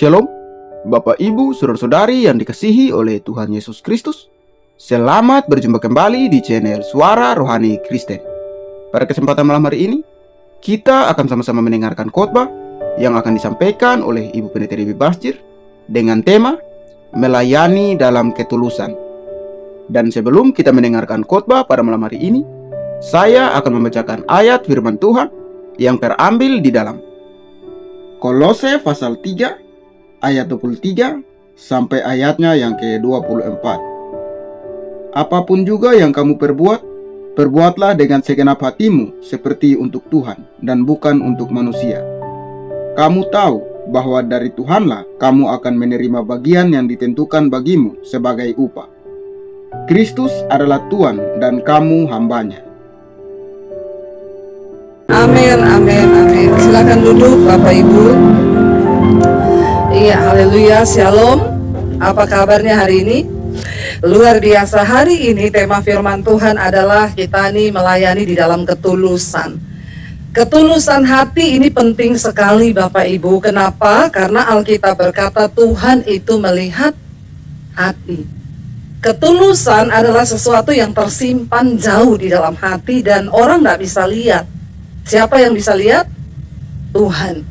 Shalom, Bapak Ibu, Saudara-saudari yang dikasihi oleh Tuhan Yesus Kristus. Selamat berjumpa kembali di channel Suara Rohani Kristen. Pada kesempatan malam hari ini, kita akan sama-sama mendengarkan khotbah yang akan disampaikan oleh Ibu Pendeta Dewi Basjir dengan tema Melayani dalam Ketulusan. Dan sebelum kita mendengarkan khotbah pada malam hari ini, saya akan membacakan ayat firman Tuhan yang terambil di dalam Kolose pasal 3 ayat 23 sampai ayatnya yang ke-24. Apapun juga yang kamu perbuat, perbuatlah dengan segenap hatimu seperti untuk Tuhan dan bukan untuk manusia. Kamu tahu bahwa dari Tuhanlah kamu akan menerima bagian yang ditentukan bagimu sebagai upah. Kristus adalah Tuhan dan kamu hambanya. Amin, amin, amin. Silakan duduk Bapak Ibu. Iya, haleluya, shalom. Apa kabarnya hari ini? Luar biasa, hari ini tema firman Tuhan adalah kita nih melayani di dalam ketulusan. Ketulusan hati ini penting sekali Bapak Ibu. Kenapa? Karena Alkitab berkata Tuhan itu melihat hati. Ketulusan adalah sesuatu yang tersimpan jauh di dalam hati dan orang gak bisa lihat. Siapa yang bisa lihat? Tuhan.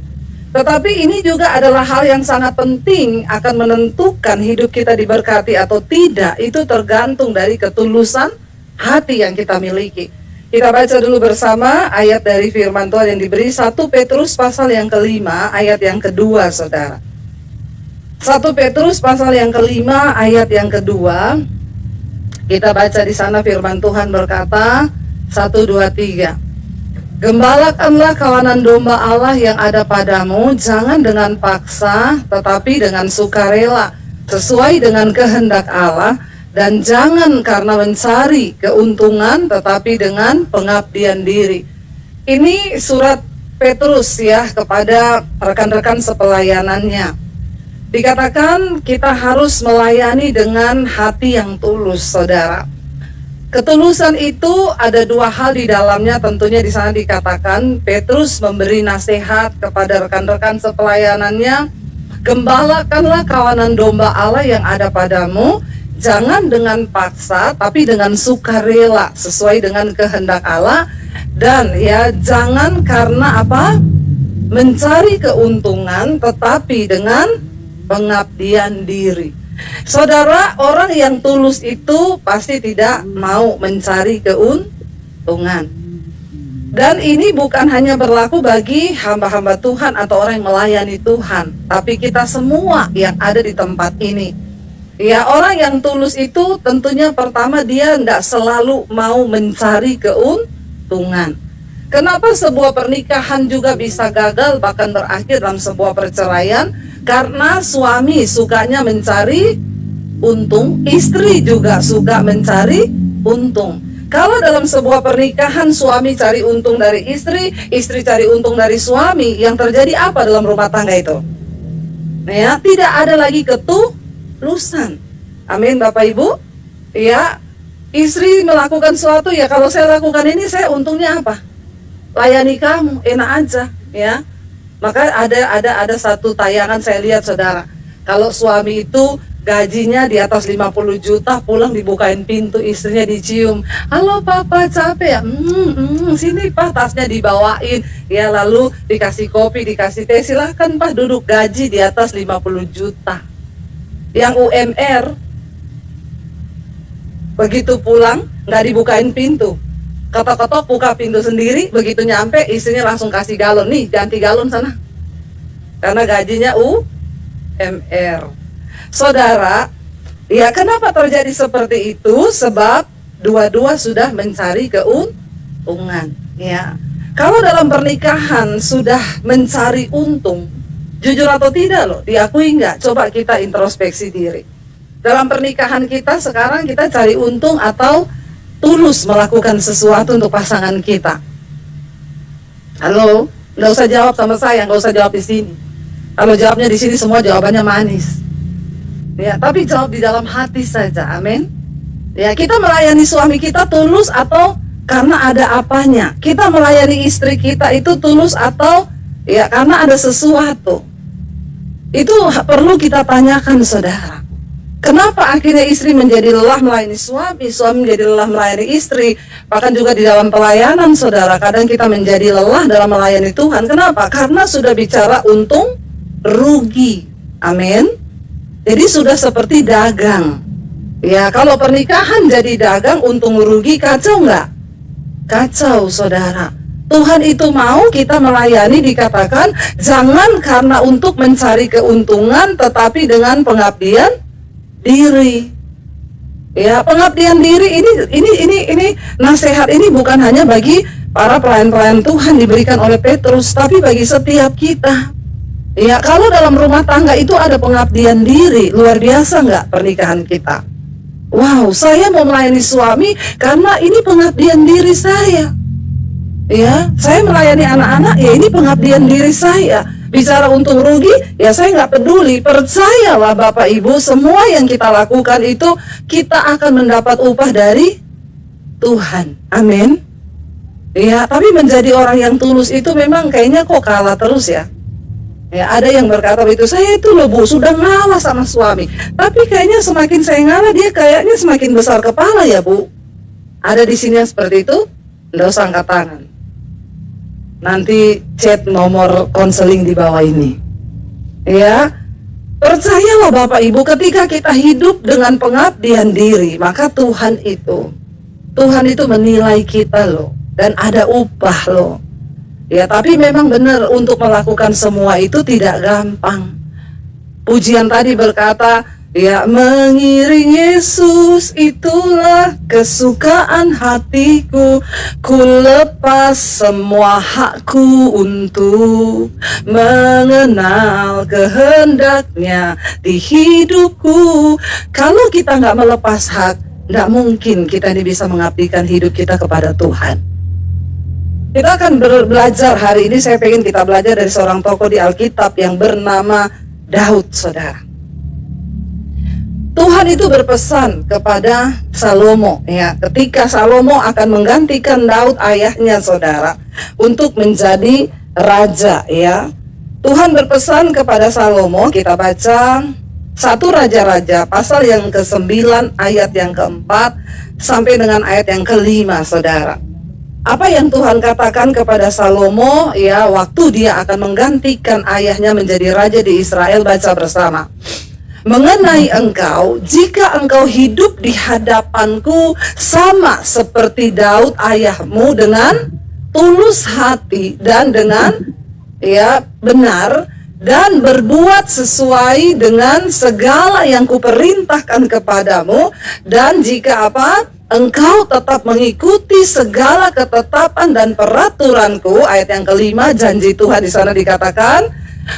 Tetapi ini juga adalah hal yang sangat penting akan menentukan hidup kita diberkati atau tidak. Itu tergantung dari ketulusan hati yang kita miliki. Kita baca dulu bersama ayat dari firman Tuhan yang diberi 1 Petrus pasal yang kelima ayat yang kedua, saudara. 1 Petrus pasal yang kelima ayat yang kedua. Kita baca di sana firman Tuhan berkata 1, 2, 3. Gembalakanlah kawanan domba Allah yang ada padamu, jangan dengan paksa, tetapi dengan sukarela, sesuai dengan kehendak Allah, dan jangan karena mencari keuntungan, tetapi dengan pengabdian diri. Ini surat Petrus ya kepada rekan-rekan sepelayanannya. Dikatakan kita harus melayani dengan hati yang tulus, saudara. Ketulusan itu ada dua hal di dalamnya, tentunya di sana dikatakan Petrus memberi nasihat kepada rekan-rekan sepelayanannya, gembalakanlah kawanan domba Allah yang ada padamu, jangan dengan paksa tapi dengan sukarela sesuai dengan kehendak Allah, dan ya jangan karena apa? Mencari keuntungan tetapi dengan pengabdian diri. Saudara, orang yang tulus itu pasti tidak mau mencari keuntungan. Dan ini bukan hanya berlaku bagi hamba-hamba Tuhan atau orang yang melayani Tuhan, tapi kita semua yang ada di tempat ini. Ya, orang yang tulus itu tentunya pertama dia tidak selalu mau mencari keuntungan. Kenapa sebuah pernikahan juga bisa gagal bahkan berakhir dalam sebuah perceraian? Karena suami sukanya mencari untung, istri juga suka mencari untung. Kalau dalam sebuah pernikahan suami cari untung dari istri, istri cari untung dari suami, yang terjadi apa dalam rumah tangga itu? Ya, tidak ada lagi ketulusan. Amin Bapak Ibu. Ya, istri melakukan sesuatu, ya kalau saya lakukan ini saya untungnya apa? Layani kamu, enak aja, ya. Maka ada satu tayangan saya lihat, saudara. Kalau suami itu gajinya di atas 50 juta, pulang dibukain pintu, istrinya dicium. Halo papa, capek ya? Sini pak, tasnya dibawain. Ya, lalu dikasih kopi, dikasih teh. Silahkan pak duduk, gaji di atas 50 juta. Yang UMR, begitu pulang, nggak dibukain pintu. Ketok-ketok buka pintu sendiri, begitu nyampe istrinya langsung kasih galon, nih ganti galon sana, karena gajinya UMR. Saudara, ya kenapa terjadi seperti itu? Sebab dua-dua sudah mencari keuntungan. Ya, kalau dalam pernikahan sudah mencari untung, jujur atau tidak loh, diakui nggak? Coba kita introspeksi diri. Dalam pernikahan kita sekarang kita cari untung atau tulus melakukan sesuatu untuk pasangan kita? Halo, nggak usah jawab sama saya, nggak usah jawab di sini. Kalau jawabnya di sini semua jawabannya manis. Ya, tapi jawab di dalam hati saja, amin. Ya, kita melayani suami kita tulus atau karena ada apanya? Kita melayani istri kita itu tulus atau ya karena ada sesuatu? Itu perlu kita tanyakan, saudara. Kenapa akhirnya istri menjadi lelah melayani suami, suami menjadi lelah melayani istri? Bahkan juga di dalam pelayanan, saudara, kadang kita menjadi lelah dalam melayani Tuhan. Kenapa? Karena sudah bicara untung rugi. Amin. Jadi sudah seperti dagang. Ya, kalau pernikahan jadi dagang, untung rugi, kacau nggak? Kacau, saudara. Tuhan itu mau kita melayani, dikatakan jangan karena untuk mencari keuntungan, tetapi dengan pengabdian diri. Ya, pengabdian diri ini nasihat ini bukan hanya bagi para pelayan-pelayan Tuhan diberikan oleh Petrus, tapi bagi setiap kita. Ya, kalau dalam rumah tangga itu ada pengabdian diri, luar biasa nggak pernikahan kita? Wow, saya mau melayani suami karena ini pengabdian diri saya. Ya, saya melayani anak-anak, ya ini pengabdian diri saya. Bicara untung rugi, ya saya nggak peduli. Percayalah Bapak Ibu, semua yang kita lakukan itu kita akan mendapat upah dari Tuhan. Amin. Ya, tapi menjadi orang yang tulus itu memang kayaknya kok kalah terus ya. Ya, ada yang berkata begitu, saya itu loh Bu, sudah ngalah sama suami. Tapi kayaknya semakin saya ngalah, dia kayaknya semakin besar kepala ya Bu. Ada di sini yang seperti itu, nggak usah angkat tangan. Nanti chat nomor konseling di bawah ini. Ya, percayalah Bapak Ibu, ketika kita hidup dengan pengabdian diri, maka Tuhan itu menilai kita loh, dan ada upah loh. Ya, tapi memang benar untuk melakukan semua itu tidak gampang. Pujian tadi berkata, ya, mengiring Yesus itulah kesukaan hatiku. Ku lepas semua hakku untuk mengenal kehendaknya di hidupku. Kalau kita nggak melepas hak, nggak mungkin kita ini bisa mengabdikan hidup kita kepada Tuhan. Kita akan belajar hari ini, saya pengen kita belajar dari seorang tokoh di Alkitab yang bernama Daud, saudara. Tuhan itu berpesan kepada Salomo, ya, ketika Salomo akan menggantikan Daud ayahnya, saudara, untuk menjadi raja, ya. Tuhan berpesan kepada Salomo, kita baca 1 Raja-Raja pasal yang ke-9 ayat yang ke-4 sampai dengan ayat yang ke-5, saudara. Apa yang Tuhan katakan kepada Salomo, ya, waktu dia akan menggantikan ayahnya menjadi raja di Israel? Baca bersama. Mengenai engkau, jika engkau hidup di hadapanku sama seperti Daud ayahmu dengan tulus hati dan dengan, ya, benar, dan berbuat sesuai dengan segala yang kuperintahkan kepadamu, dan jika apa? Engkau tetap mengikuti segala ketetapan dan peraturanku. Ayat yang ke-5, janji Tuhan di sana dikatakan,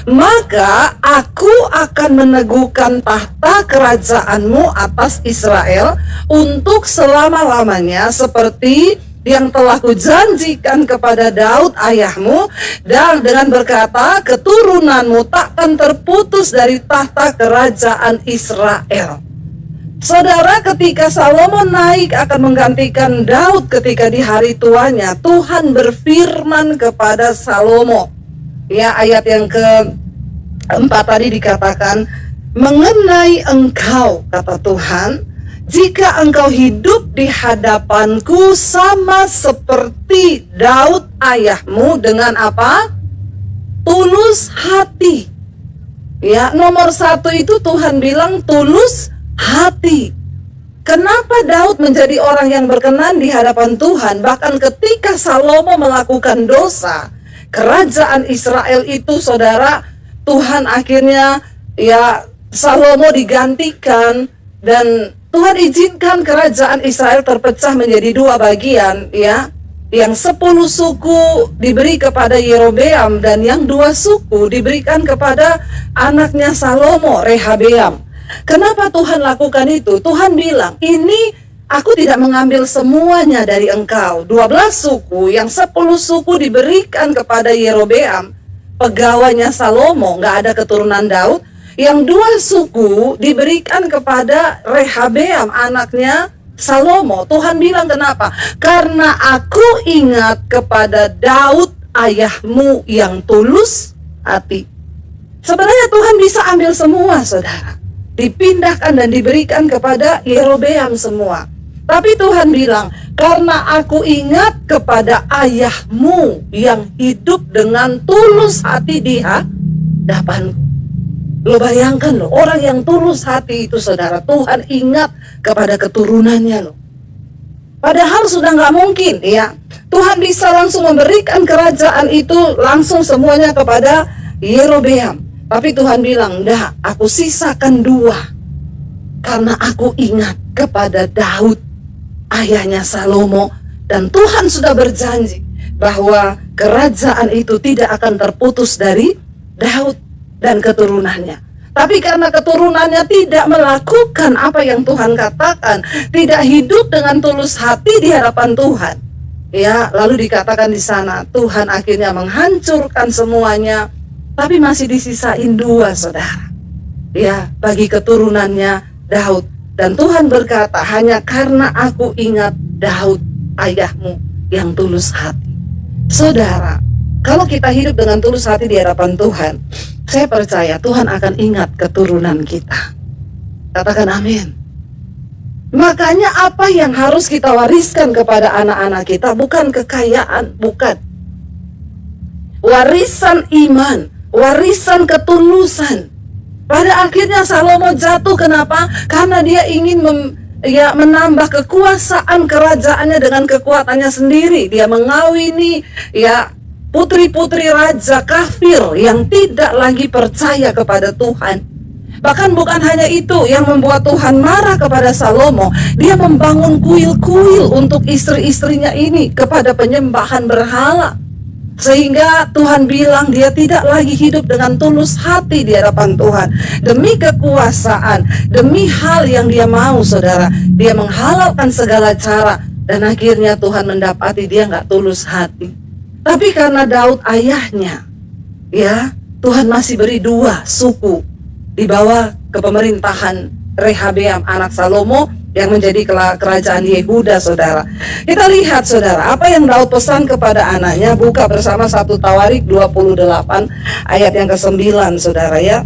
maka aku akan meneguhkan tahta kerajaanmu atas Israel untuk selama-lamanya seperti yang telah kujanjikan kepada Daud ayahmu, dan dengan berkata keturunanmu takkan terputus dari tahta kerajaan Israel. Saudara, ketika Salomo naik akan menggantikan Daud ketika di hari tuanya, Tuhan berfirman kepada Salomo. Ya, ayat yang ke-4 tadi dikatakan, mengenai engkau, kata Tuhan, jika engkau hidup di hadapanku sama seperti Daud ayahmu dengan apa? Tulus hati. Ya, nomor 1 itu Tuhan bilang tulus hati. Kenapa Daud menjadi orang yang berkenan di hadapan Tuhan? Bahkan ketika Salomo melakukan dosa, kerajaan Israel itu, saudara, Tuhan akhirnya, ya, Salomo digantikan, dan Tuhan izinkan kerajaan Israel terpecah menjadi 2 bagian, ya. Yang 10 suku diberi kepada Yerobeam, dan yang 2 suku diberikan kepada anaknya Salomo, Rehabeam. Kenapa Tuhan lakukan itu? Tuhan bilang, ini aku tidak mengambil semuanya dari engkau. 12 suku, yang 10 suku diberikan kepada Yerobeam, pegawainya Salomo, nggak ada keturunan Daud. Yang 2 suku diberikan kepada Rehabeam, anaknya Salomo. Tuhan bilang kenapa? Karena aku ingat kepada Daud ayahmu yang tulus hati. Sebenarnya Tuhan bisa ambil semua, saudara. Dipindahkan dan diberikan kepada Yerobeam semua. Tapi Tuhan bilang, karena aku ingat kepada ayahmu yang hidup dengan tulus hati di hadapanku. Lo bayangkan lo, orang yang tulus hati itu, saudara, Tuhan ingat kepada keturunannya lo. Padahal sudah nggak mungkin ya, Tuhan bisa langsung memberikan kerajaan itu langsung semuanya kepada Yerobeam. Tapi Tuhan bilang, enggak, aku sisakan 2. Karena aku ingat kepada Daud, ayahnya Salomo. Dan Tuhan sudah berjanji bahwa kerajaan itu tidak akan terputus dari Daud dan keturunannya. Tapi karena keturunannya tidak melakukan apa yang Tuhan katakan, tidak hidup dengan tulus hati di hadapan Tuhan, ya, lalu dikatakan di sana Tuhan akhirnya menghancurkan semuanya. Tapi masih disisain 2, saudara, ya, bagi keturunannya Daud. Dan Tuhan berkata, hanya karena aku ingat Daud ayahmu yang tulus hati. Saudara, kalau kita hidup dengan tulus hati di hadapan Tuhan, saya percaya Tuhan akan ingat keturunan kita. Katakan amin. Makanya apa yang harus kita wariskan kepada anak-anak kita bukan kekayaan, bukan. Warisan iman, warisan ketulusan. Pada akhirnya Salomo jatuh, kenapa? Karena dia ingin menambah kekuasaan kerajaannya dengan kekuatannya sendiri. Dia mengawini ya putri-putri raja kafir yang tidak lagi percaya kepada Tuhan. Bahkan bukan hanya itu yang membuat Tuhan marah kepada Salomo. Dia membangun kuil-kuil untuk istri-istrinya ini kepada penyembahan berhala. Sehingga Tuhan bilang dia tidak lagi hidup dengan tulus hati di hadapan Tuhan. Demi kekuasaan, demi hal yang dia mau, saudara, dia menghalalkan segala cara. Dan akhirnya Tuhan mendapati dia nggak tulus hati. Tapi karena Daud ayahnya, ya, Tuhan masih beri 2 suku di bawah kepemerintahan Rehabeam anak Salomo yang menjadi kerajaan Yehuda, saudara. Kita lihat, saudara, apa yang Daud pesan kepada anaknya. Buka bersama 1 Tawarik 28 ayat yang ke-9, saudara, ya.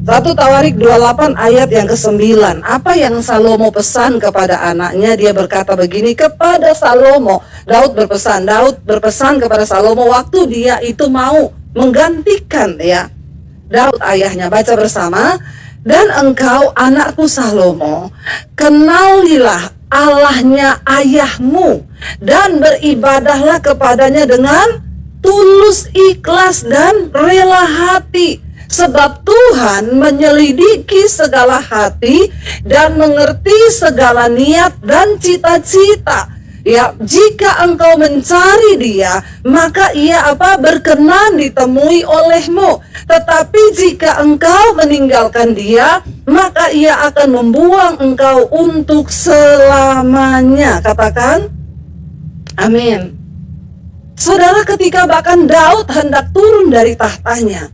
1 Tawarik 28 ayat yang ke-9. Apa yang Salomo pesan kepada anaknya? Dia berkata begini kepada Salomo. Daud berpesan kepada Salomo waktu dia itu mau menggantikan, ya, Daud ayahnya. Baca bersama. Dan engkau, anakku Salomo, kenalilah Allahnya ayahmu dan beribadahlah kepadanya dengan tulus, ikhlas, dan rela hati. Sebab Tuhan menyelidiki segala hati dan mengerti segala niat dan cita-cita. Ya, jika engkau mencari dia, maka ia berkenan ditemui olehmu. Tetapi jika engkau meninggalkan dia, maka ia akan membuang engkau untuk selamanya. Katakan amin. Saudara, ketika bahkan Daud hendak turun dari tahtanya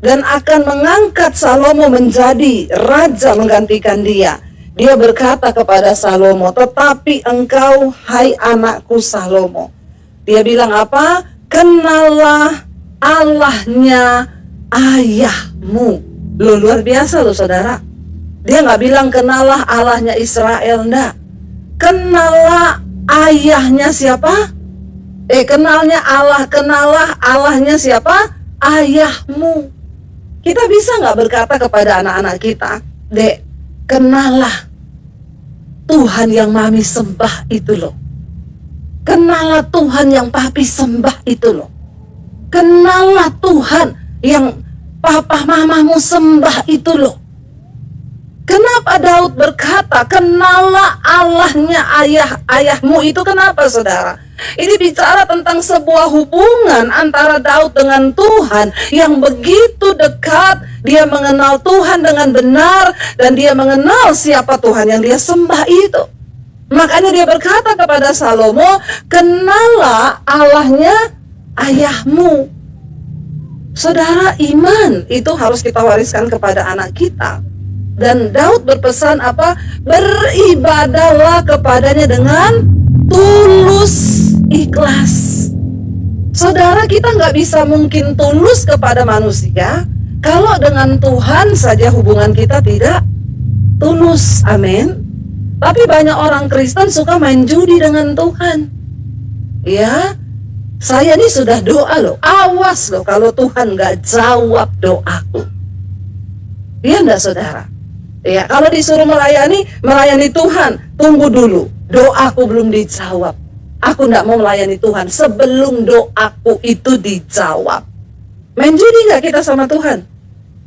dan akan mengangkat Salomo menjadi raja menggantikan dia, dia berkata kepada Salomo, tetapi engkau, hai anakku Salomo. Dia bilang apa? Kenallah Allahnya ayahmu. Loh, luar biasa loh, saudara. Dia nggak bilang kenallah Allahnya Israel, enggak. Kenallah ayahnya siapa? Kenalnya Allah, kenallah Allahnya siapa? Ayahmu. Kita bisa nggak berkata kepada anak-anak kita, Dek, kenallah Tuhan yang mami sembah itu loh. Kenallah Tuhan yang papi sembah itu loh. Kenallah Tuhan yang papa mamamu sembah itu loh. Kenapa Daud berkata kenallah Allahnya ayahmu itu? Kenapa, saudara? Ini bicara tentang sebuah hubungan antara Daud dengan Tuhan yang begitu dekat. Dia mengenal Tuhan dengan benar dan dia mengenal siapa Tuhan yang dia sembah itu. Makanya dia berkata kepada Salomo, kenallah Allahnya ayahmu. Saudara, iman itu harus kita wariskan kepada anak kita. Dan Daud berpesan apa? Beribadahlah kepadanya dengan tulus, ikhlas. Saudara, kita nggak bisa mungkin tulus kepada manusia Kalau dengan Tuhan saja hubungan kita tidak tulus, amin. Tapi banyak orang Kristen suka main judi dengan Tuhan. Ya, saya ini sudah doa loh, awas loh kalau Tuhan gak jawab doaku. Iya enggak saudara? Ya, kalau disuruh melayani Tuhan, tunggu dulu, doaku belum dijawab. Aku enggak mau melayani Tuhan sebelum doaku itu dijawab. Main judi gak kita sama Tuhan?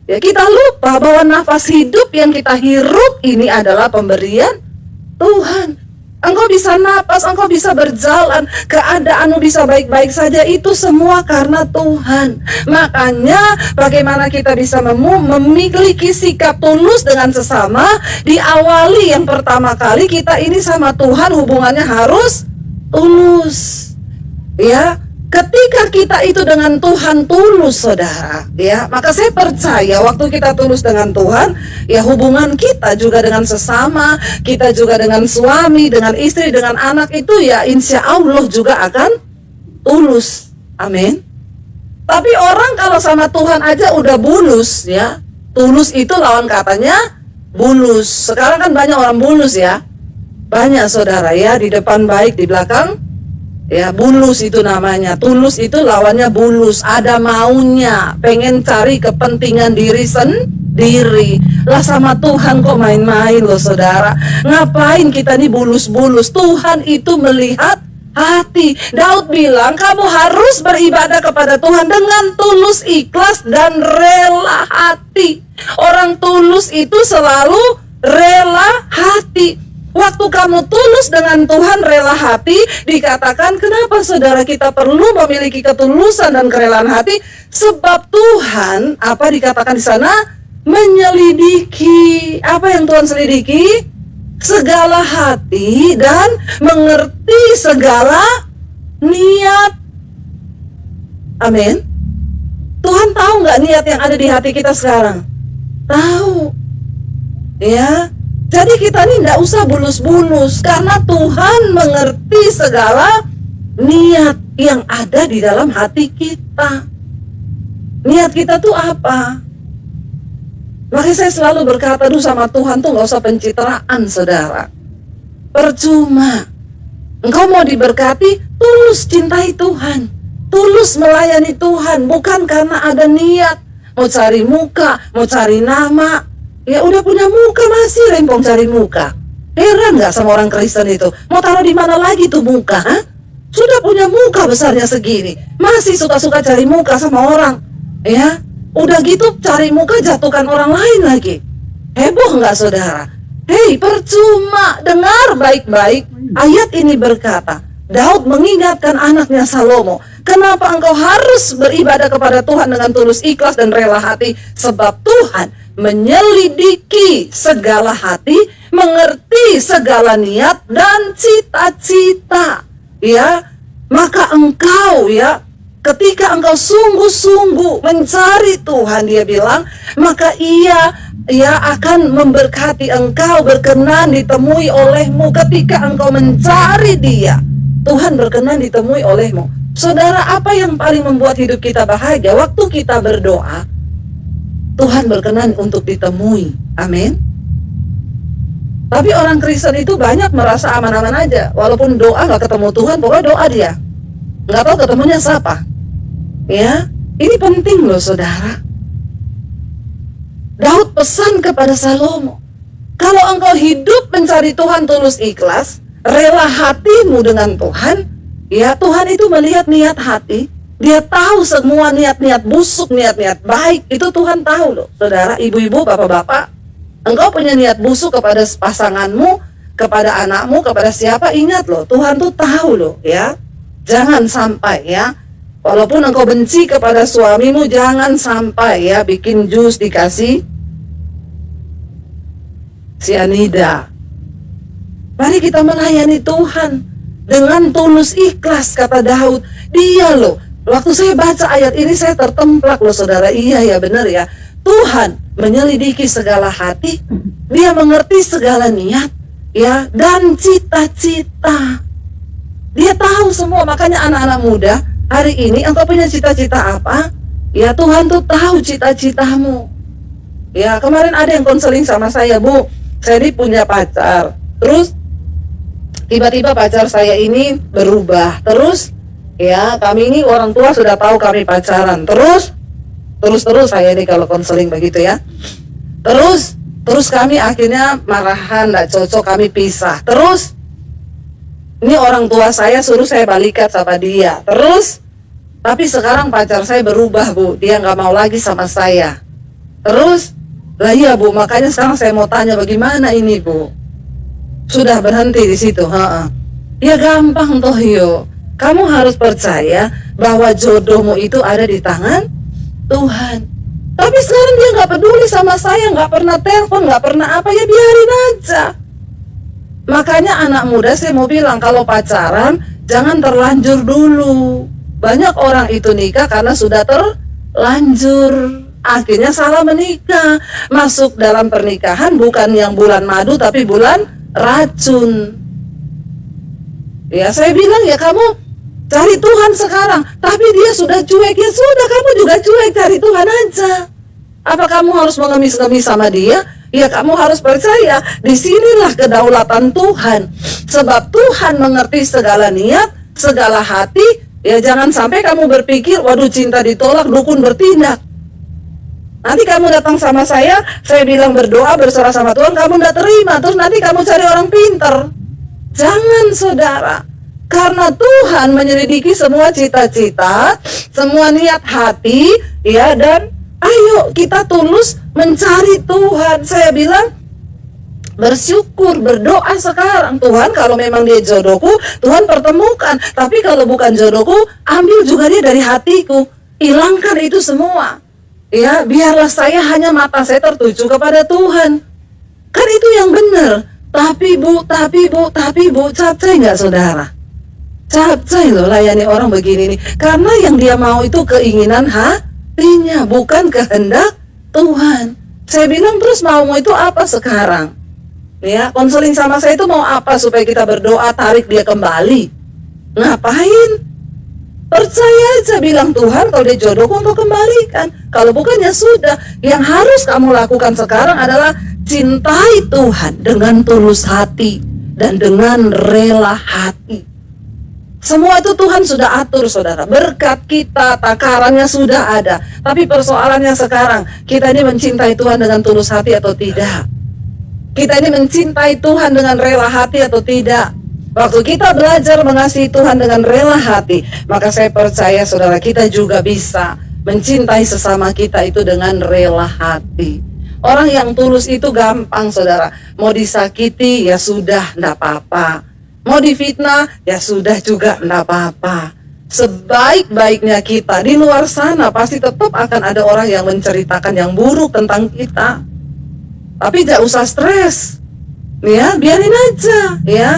Ya, kita lupa bahwa nafas hidup yang kita hirup ini adalah pemberian Tuhan. Engkau bisa napas, engkau bisa berjalan, keadaanmu bisa baik-baik saja, itu semua karena Tuhan. Makanya bagaimana kita bisa memiliki sikap tulus dengan sesama, diawali yang pertama kali kita ini sama Tuhan hubungannya harus tulus. Ya, ketika kita itu dengan Tuhan tulus, saudara, ya, maka saya percaya waktu kita tulus dengan Tuhan, ya hubungan kita juga dengan sesama, kita juga dengan suami, dengan istri, dengan anak itu ya insya Allah juga akan tulus. Amin. Tapi orang kalau sama Tuhan aja udah bulus, ya, tulus itu lawan katanya bulus. Sekarang kan banyak orang bulus, ya, banyak saudara, ya, di depan baik, di belakang ya bulus itu namanya. Tulus itu lawannya bulus, ada maunya, pengen cari kepentingan diri sendiri. Lah sama Tuhan kok main-main loh saudara. Ngapain kita nih bulus-bulus? Tuhan itu melihat hati. Daud bilang kamu harus beribadah kepada Tuhan dengan tulus, ikhlas, dan rela hati. Orang tulus itu selalu rela hati. Waktu kamu tulus dengan Tuhan, rela hati, dikatakan kenapa saudara kita perlu memiliki ketulusan dan kerelaan hati? Sebab Tuhan, apa dikatakan di sana? Menyelidiki. Apa yang Tuhan selidiki? Segala hati dan mengerti segala niat. Amin. Tuhan tahu nggak niat yang ada di hati kita sekarang? Tahu. Ya. Jadi kita ini tidak usah bulus-bulus, karena Tuhan mengerti segala niat yang ada di dalam hati kita. Niat kita tuh apa? Makanya saya selalu berkata sama Tuhan tuh gak usah pencitraan saudara. Percuma. Engkau mau diberkati, tulus cintai Tuhan, tulus melayani Tuhan, bukan karena ada niat mau cari muka, mau cari nama. Ya udah punya muka masih rempong cari muka. Heran gak sama orang Kristen itu? Mau taruh di mana lagi tuh muka? Ha? Sudah punya muka besarnya segini, masih suka-suka cari muka sama orang. Ya, udah gitu cari muka jatuhkan orang lain lagi. Heboh gak saudara? Hei, percuma. Dengar baik-baik. Ayat ini berkata, Daud mengingatkan anaknya Salomo, kenapa engkau harus beribadah kepada Tuhan dengan tulus, ikhlas, dan rela hati? Sebab Tuhan menyelidiki segala hati, mengerti segala niat dan cita-cita. Ya, maka engkau, ya, ketika engkau sungguh-sungguh mencari Tuhan, dia bilang, maka ia akan memberkati engkau, berkenan ditemui olehmu. Ketika engkau mencari dia, Tuhan berkenan ditemui olehmu. Saudara, apa yang paling membuat hidup kita bahagia? Waktu kita berdoa, Tuhan berkenan untuk ditemui. Amin. Tapi orang Kristen itu banyak merasa aman-aman aja. Walaupun doa gak ketemu Tuhan, pokoknya doa dia. Gak tahu ketemunya siapa. Ya, ini penting loh saudara. Daud pesan kepada Salomo, kalau engkau hidup mencari Tuhan tulus ikhlas, rela hatimu dengan Tuhan, ya Tuhan itu melihat niat hati. Dia tahu semua niat-niat busuk, niat-niat baik, itu Tuhan tahu loh. Saudara, ibu-ibu, bapak-bapak, engkau punya niat busuk kepada pasanganmu, kepada anakmu, kepada siapa, ingat loh, Tuhan tuh tahu loh, ya. Jangan sampai, ya, walaupun engkau benci kepada suamimu, jangan sampai, ya, bikin jus dikasih sianida. Mari kita melayani Tuhan dengan tulus ikhlas, kata Daud. Dia loh, waktu saya baca ayat ini saya tertemplak loh saudara. Iya ya, benar ya. Tuhan menyelidiki segala hati, dia mengerti segala niat, ya, dan cita-cita. Dia tahu semua. Makanya anak-anak muda, hari ini engkau punya cita-cita apa? Ya Tuhan tuh tahu cita-citamu. Ya kemarin ada yang konseling sama saya, Bu, saya ini punya pacar, terus tiba-tiba pacar saya ini berubah. Terus ya kami ini orang tua sudah tahu kami pacaran. Terus saya ini kalau konseling begitu ya. Terus kami akhirnya marahan, tidak cocok, kami pisah. Terus ini orang tua saya suruh saya balikan sama dia. Terus tapi sekarang pacar saya berubah, Bu, dia nggak mau lagi sama saya. Terus lah iya, Bu, makanya sekarang saya mau tanya bagaimana ini, Bu. Sudah berhenti di situ, Ya gampang toh yo. Kamu harus percaya bahwa jodohmu itu ada di tangan Tuhan. Tapi sekarang dia nggak peduli sama saya, nggak pernah telepon, nggak pernah apa, ya biarin aja. Makanya anak muda saya mau bilang, kalau pacaran jangan terlanjur dulu. Banyak orang itu nikah karena sudah terlanjur, akhirnya salah menikah. Masuk dalam pernikahan bukan yang bulan madu tapi bulan racun. Ya saya bilang, ya kamu cari Tuhan sekarang, tapi dia sudah cuek, ya sudah kamu juga cuek, cari Tuhan aja. Apa kamu harus mengemis-ngemis sama dia? Ya kamu harus percaya, disinilah kedaulatan Tuhan. Sebab Tuhan mengerti segala niat, segala hati. Ya jangan sampai kamu berpikir, waduh cinta ditolak, dukun bertindak. Nanti kamu datang sama saya bilang berdoa, berserah sama Tuhan, kamu tidak terima, terus nanti kamu cari orang pinter. Jangan, saudara. Karena Tuhan menyelidiki semua cita-cita, semua niat hati, ya, dan ayo kita tulus mencari Tuhan. Saya bilang bersyukur, berdoa sekarang. Tuhan, kalau memang dia jodohku, Tuhan pertemukan. Tapi kalau bukan jodohku, ambil juga dia dari hatiku. Hilangkan itu semua. Ya, biarlah saya hanya mata saya tertuju kepada Tuhan. Kan itu yang benar. Tapi bu, capek nggak, saudara? Capek loh layani orang begini nih. Karena yang dia mau itu keinginan hatinya, bukan kehendak Tuhan. Saya bilang, terus maumu itu apa sekarang? Ya, konseling sama saya itu mau apa? Supaya kita berdoa tarik dia kembali. Ngapain? Percaya aja, bilang Tuhan, kalau dia jodohku engkau kembalikan. Kalau bukan ya sudah. Yang harus kamu lakukan sekarang adalah cintai Tuhan dengan tulus hati dan dengan rela hati. Semua itu Tuhan sudah atur, saudara. Berkat kita, takarannya sudah ada. Tapi persoalannya sekarang, kita ini mencintai Tuhan dengan tulus hati atau tidak? Kita ini mencintai Tuhan dengan rela hati atau tidak? Waktu kita belajar mengasihi Tuhan dengan rela hati, maka saya percaya, saudara, kita juga bisa mencintai sesama kita itu dengan rela hati. Orang yang tulus itu gampang, saudara. Mau disakiti, ya sudah, enggak apa-apa. Mau difitnah, ya sudah juga, enggak apa-apa. Sebaik-baiknya kita di luar sana pasti tetap akan ada orang yang menceritakan yang buruk tentang kita. Tapi tidak usah stres, ya, biarin aja, ya,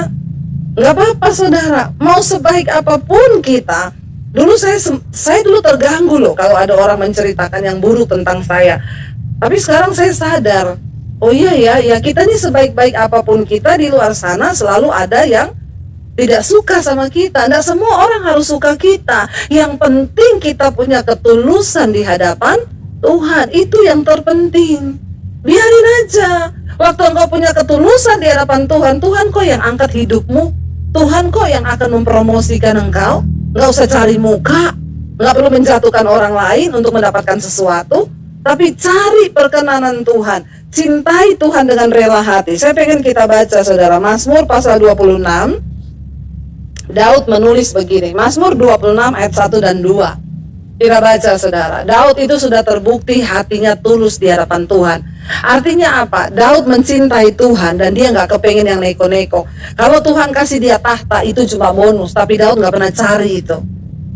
nggak apa-apa, saudara. Mau sebaik apapun kita, dulu saya dulu terganggu loh kalau ada orang menceritakan yang buruk tentang saya. Tapi sekarang saya sadar, oh iya ya, kita ini sebaik-baik apapun kita di luar sana selalu ada yang tidak suka sama kita. Tidak semua orang harus suka kita. Yang penting kita punya ketulusan di hadapan Tuhan. Itu yang terpenting. Biarin aja. Waktu engkau punya ketulusan di hadapan Tuhan, Tuhan kok yang angkat hidupmu. Tuhan kok yang akan mempromosikan engkau. Nggak usah cari muka. Nggak perlu menjatuhkan orang lain untuk mendapatkan sesuatu. Tapi cari perkenanan Tuhan. Cintai Tuhan dengan rela hati. Saya pengen kita baca, saudara, Mazmur pasal 26. Daud menulis begini, Mazmur 26 ayat 1 dan 2. Kita baca, saudara. Daud itu sudah terbukti hatinya tulus di hadapan Tuhan. Artinya apa? Daud mencintai Tuhan dan dia nggak kepengen yang neko-neko. Kalau Tuhan kasih dia tahta itu cuma bonus, tapi Daud nggak pernah cari itu.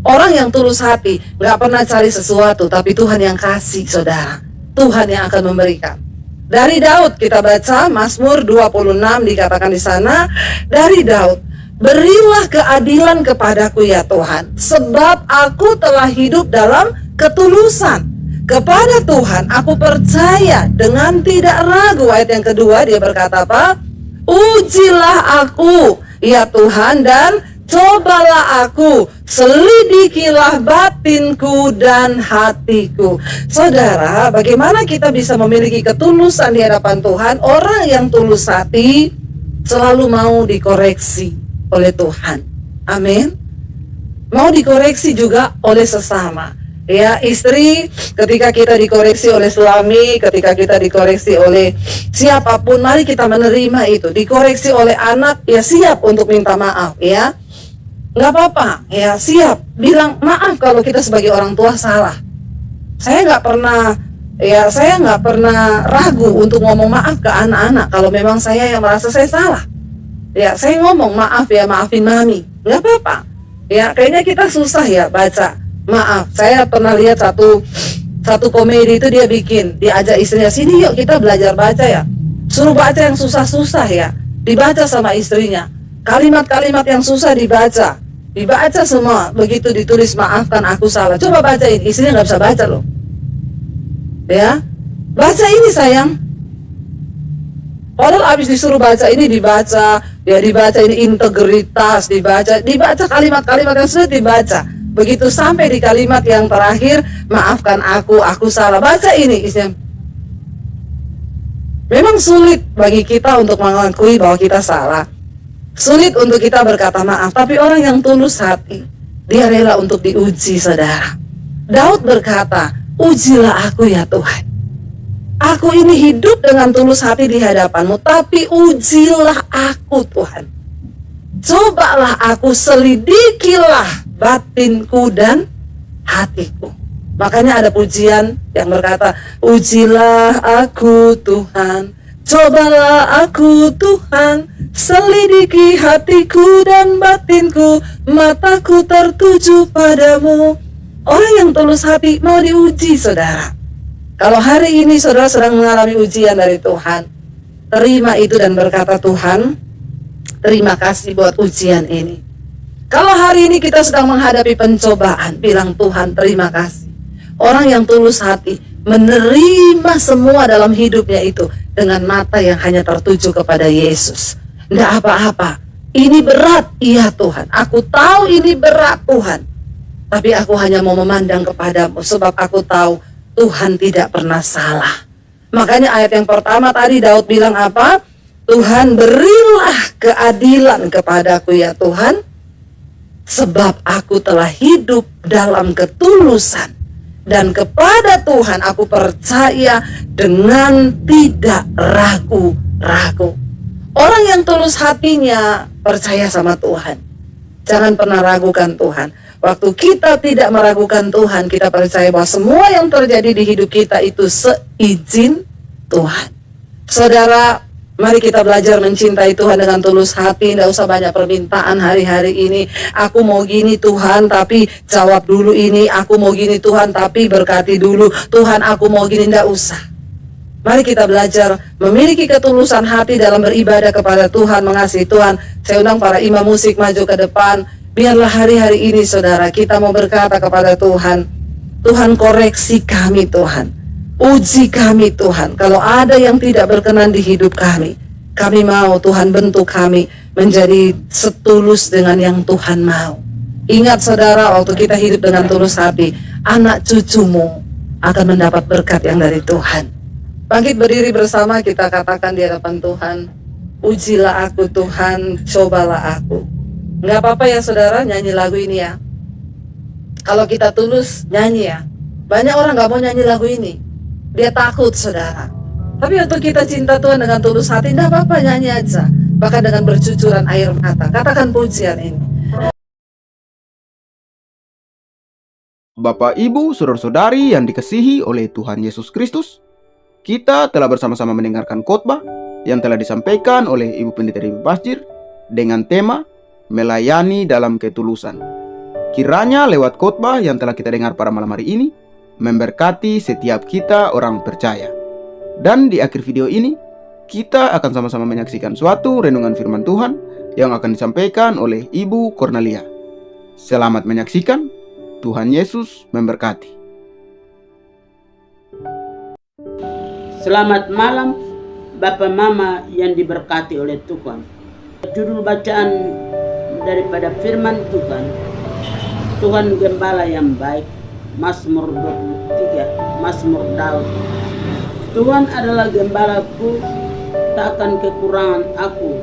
Orang yang tulus hati nggak pernah cari sesuatu, tapi Tuhan yang kasih, saudara. Tuhan yang akan memberikan. Dari Daud kita baca Mazmur 26, dikatakan di sana, dari Daud, berilah keadilan kepadaku ya Tuhan, sebab aku telah hidup dalam ketulusan. Kepada Tuhan aku percaya dengan tidak ragu. Ayat yang kedua dia berkata apa? Ujilah aku ya Tuhan dan Cobalah aku, selidikilah batinku dan hatiku. Saudara, bagaimana kita bisa memiliki ketulusan di hadapan Tuhan? Orang yang tulus hati selalu mau dikoreksi oleh Tuhan. Amin. Mau dikoreksi juga oleh sesama. Ya, istri, ketika kita dikoreksi oleh suami, ketika kita dikoreksi oleh siapapun, mari kita menerima itu. Dikoreksi oleh anak, ya siap untuk minta maaf, ya. Nggak apa-apa, ya siap. Bilang maaf kalau kita sebagai orang tua salah. Saya nggak pernah ragu untuk ngomong maaf ke anak-anak kalau memang saya yang merasa saya salah. Ya, saya ngomong maaf ya, maafin mami. Nggak apa-apa. Ya, kayaknya kita susah ya baca maaf. Saya pernah lihat satu komedi itu dia ajak istrinya, sini yuk kita belajar baca ya. Suruh baca yang susah-susah ya. Dibaca sama istrinya. Kalimat-kalimat yang susah dibaca semua. Begitu ditulis maafkan aku salah. Coba bacain, istrinya nggak bisa baca loh. Ya, baca ini sayang. Padahal abis disuruh baca ini dibaca ini integritas, dibaca kalimat-kalimat yang sudah dibaca. Begitu sampai di kalimat yang terakhir, maafkan aku salah. Baca ini, istrinya. Memang sulit bagi kita untuk mengakui bahwa kita salah. Sulit untuk kita berkata maaf, tapi orang yang tulus hati, dia rela untuk diuji, saudara. Daud berkata, ujilah aku ya Tuhan. Aku ini hidup dengan tulus hati di hadapanmu, tapi ujilah aku Tuhan. Cobalah aku, selidikilah batinku dan hatiku. Makanya ada pujian yang berkata, ujilah aku Tuhan, cobalah aku Tuhan, selidiki hatiku dan batinku, mataku tertuju padamu. Orang yang tulus hati mau diuji, saudara. Kalau hari ini saudara sedang mengalami ujian dari Tuhan, terima itu dan berkata, Tuhan, terima kasih buat ujian ini. Kalau hari ini kita sedang menghadapi pencobaan, bilang Tuhan terima kasih. Orang yang tulus hati menerima semua dalam hidupnya itu dengan mata yang hanya tertuju kepada Yesus. Tidak apa-apa, ini berat, iya Tuhan. Aku tahu ini berat Tuhan. Tapi aku hanya mau memandang kepadamu sebab aku tahu Tuhan tidak pernah salah. Makanya ayat yang pertama tadi Daud bilang apa? Tuhan berilah keadilan kepadaku ya Tuhan, sebab aku telah hidup dalam ketulusan. Dan kepada Tuhan aku percaya dengan tidak ragu-ragu. Orang yang tulus hatinya percaya sama Tuhan. Jangan pernah ragukan Tuhan. Waktu kita tidak meragukan Tuhan, kita percaya bahwa semua yang terjadi di hidup kita itu seizin Tuhan. Saudara, mari kita belajar mencintai Tuhan dengan tulus hati. Tidak usah banyak permintaan hari-hari ini. Aku mau gini Tuhan, tapi jawab dulu ini. Aku mau gini Tuhan, tapi berkati dulu. Tuhan, aku mau gini, tidak usah. Mari kita belajar memiliki ketulusan hati dalam beribadah kepada Tuhan, mengasihi Tuhan. Saya undang para imam musik maju ke depan. Biarlah hari-hari ini saudara kita mau berkata kepada Tuhan, Tuhan koreksi kami Tuhan, uji kami Tuhan. Kalau ada yang tidak berkenan di hidup kami mau Tuhan bentuk kami menjadi setulus dengan yang Tuhan mau. Ingat saudara, waktu kita hidup dengan tulus hati, anak cucumu akan mendapat berkat yang dari Tuhan. Bangkit berdiri bersama, kita katakan di hadapan Tuhan, ujilah aku Tuhan, cobalah aku. Nggak apa-apa ya saudara, nyanyi lagu ini ya. Kalau kita tulus, nyanyi ya. Banyak orang nggak mau nyanyi lagu ini. Dia takut saudara. Tapi untuk kita cinta Tuhan dengan tulus hati, nggak apa-apa, nyanyi aja. Bahkan dengan bercucuran air mata. Katakan pujian ini. Bapak, Ibu, saudara-saudari yang dikasihi oleh Tuhan Yesus Kristus, kita telah bersama-sama mendengarkan khotbah yang telah disampaikan oleh Ibu Pendeta Dewi Basjir dengan tema melayani dalam ketulusan. Kiranya lewat khotbah yang telah kita dengar pada malam hari ini memberkati setiap kita orang percaya. Dan di akhir video ini kita akan sama-sama menyaksikan suatu renungan firman Tuhan yang akan disampaikan oleh Ibu Cornelia. Selamat menyaksikan. Tuhan Yesus memberkati. Selamat malam Bapak Mama yang diberkati oleh Tuhan. Judul bacaan daripada firman Tuhan. Tuhan gembala yang baik. Mazmur 23, Mazmur Daud. Tuhan adalah gembalaku, tak akan kekurangan aku.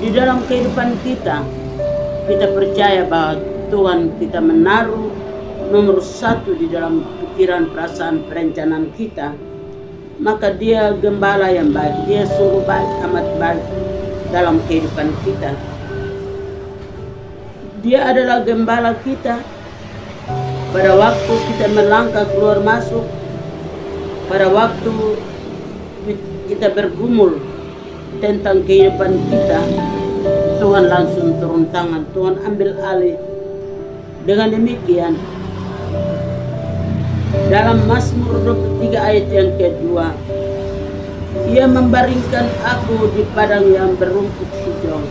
Di dalam kehidupan kita percaya bahwa Tuhan kita menaruh nomor 1 di dalam pikiran, perasaan, perencanaan kita. Maka Dia gembala yang baik. Dia sungguh baik, amat baik dalam kehidupan kita. Dia adalah gembala kita pada waktu kita melangkah keluar masuk, pada waktu kita bergumul tentang kehidupan kita. Tuhan langsung turun tangan, Tuhan ambil alih. Dengan demikian, dalam Mazmur 23 ayat yang kedua, Ia membaringkan aku di padang yang berumput hijau.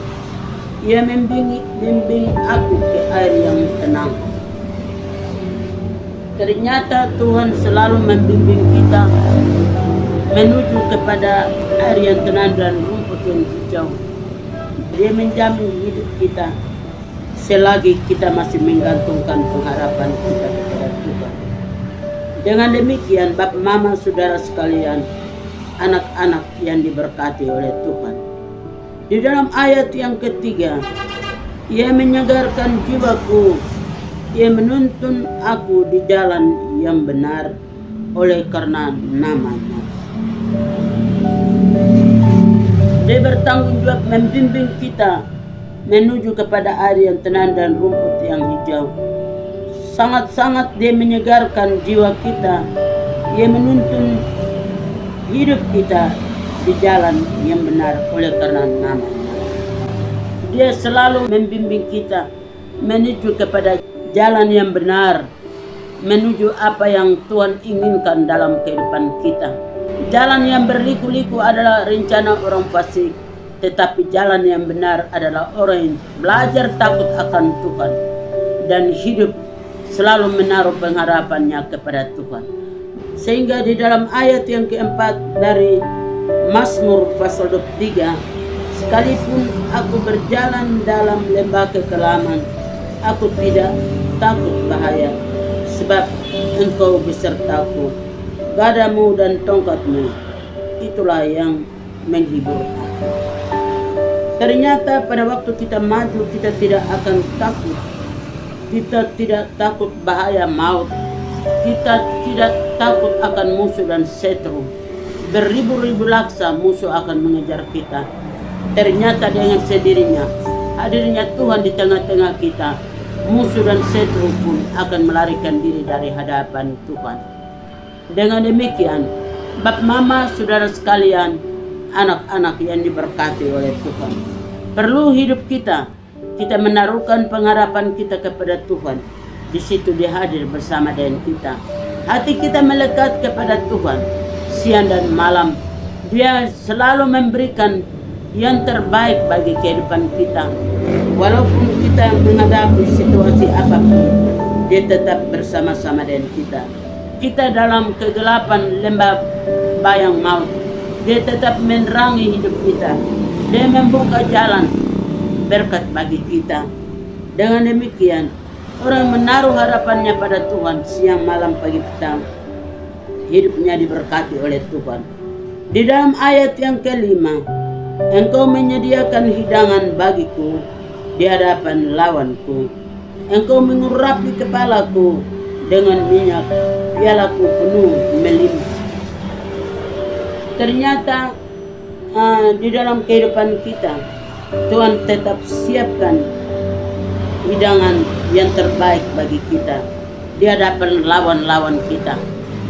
Ia membimbing aku ke air yang tenang. Ternyata Tuhan selalu membimbing kita menuju kepada air yang tenang dan rumput yang hijau. Dia menjamin hidup kita selagi kita masih menggantungkan pengharapan kita kepada Tuhan. Dengan demikian, Bapak, Mama, Saudara sekalian, anak-anak yang diberkati oleh Tuhan, di dalam ayat yang ketiga, Ia menyegarkan jiwaku, Ia menuntun aku di jalan yang benar oleh karena nama-Nya. Dia bertanggung jawab membimbing kita menuju kepada air yang tenang dan rumput yang hijau. Sangat-sangat Dia menyegarkan jiwa kita. Ia menuntun hidup kita di jalan yang benar oleh karena nama-Nya. Dia selalu membimbing kita menuju kepada jalan yang benar, menuju apa yang Tuhan inginkan dalam kehidupan kita. Jalan yang berliku-liku adalah rencana orang fasik, tetapi jalan yang benar adalah orang yang belajar takut akan Tuhan dan hidup selalu menaruh pengharapannya kepada Tuhan. Sehingga di dalam ayat yang keempat dari Mazmur pasal 23, sekalipun aku berjalan dalam lembah kekelaman, aku tidak takut bahaya, sebab Engkau besertaku, gadamu dan tongkatmu, itulah yang menghibur aku. Ternyata pada waktu kita maju, kita tidak akan takut. Kita tidak takut bahaya maut. Kita tidak takut akan musuh dan setru. Beribu-ribu laksa musuh akan mengejar kita. Ternyata dengan sendirinya, hadirnya Tuhan di tengah-tengah kita, musuh dan setru pun akan melarikan diri dari hadapan Tuhan. Dengan demikian, Bapak, Mama, Saudara sekalian, anak-anak yang diberkati oleh Tuhan, perlu hidup kita menaruhkan pengharapan kita kepada Tuhan. Di situ Dia hadir bersama dengan kita. Hati kita melekat kepada Tuhan siang dan malam. Dia selalu memberikan yang terbaik bagi kehidupan kita. Walaupun kita menghadapi situasi apapun, Dia tetap bersama-sama dengan kita. Kita dalam kegelapan lembah bayang maut, Dia tetap menerangi hidup kita. Dia membuka jalan berkat bagi kita. Dengan demikian, orang menaruh harapannya pada Tuhan siang, malam, pagi, petang, hidupnya diberkati oleh Tuhan. Di dalam ayat yang kelima, Engkau menyediakan hidangan bagiku di hadapan lawanku. Engkau mengurapi kepalaku dengan minyak, pialaku penuh melimpah. Ternyata di dalam kehidupan kita, Tuhan tetap siapkan hidangan yang terbaik bagi kita di hadapan lawan-lawan kita.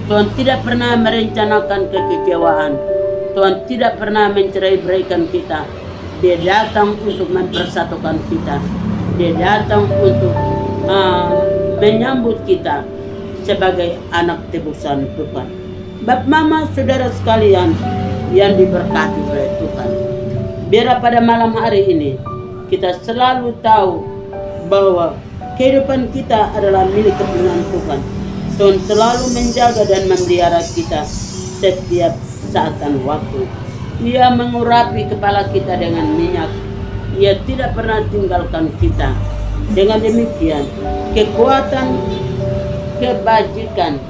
Tuhan tidak pernah merencanakan kekecewaan. Tuhan tidak pernah mencerai-beraikan kita. Dia datang untuk mempersatukan kita. Dia datang untuk menyambut kita sebagai anak tebusan Tuhan. Bapak, Mama, Saudara sekalian yang diberkati oleh Tuhan, biar pada malam hari ini kita selalu tahu bahwa kehidupan kita adalah milik kepunyaan Tuhan. Tuhan selalu menjaga dan memelihara kita setiap saat dan waktu. Ia mengurapi kepala kita dengan minyak. Ia tidak pernah tinggalkan kita. Dengan demikian, kekuatan, kebajikan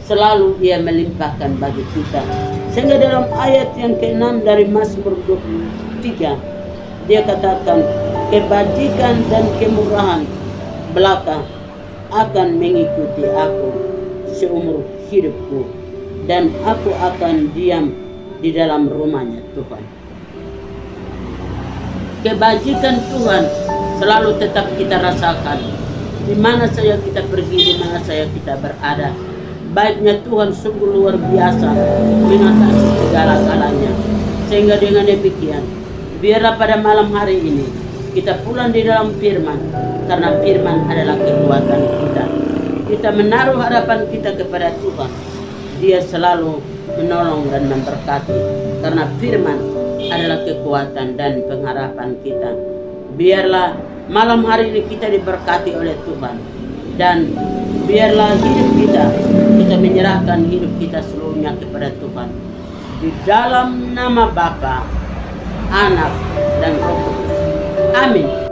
selalu Ia melimpahkan bagi kita. Sehingga dalam ayat yang ke-6 dari Mazmur 23, Dia katakan, kebajikan dan kemurahan belaka akan mengikuti aku seumur hidupku, dan aku akan diam di dalam rumahnya Tuhan. Kebajikan Tuhan selalu tetap kita rasakan. Di mana saja kita pergi, di mana saja kita berada. Baiknya Tuhan sungguh luar biasa mengatasi segala-galanya. Sehingga dengan demikian, biarlah pada malam hari ini kita pulang di dalam firman, karena firman adalah kekuatan kita. Kita menaruh harapan kita kepada Tuhan. Dia selalu menolong dan memberkati, karena firman adalah kekuatan dan pengharapan kita. Biarlah malam hari ini kita diberkati oleh Tuhan, dan biarlah hidup kita menyerahkan hidup kita seluruhnya kepada Tuhan. Di dalam nama Bapa, Anak, dan Roh Kudus. Amin.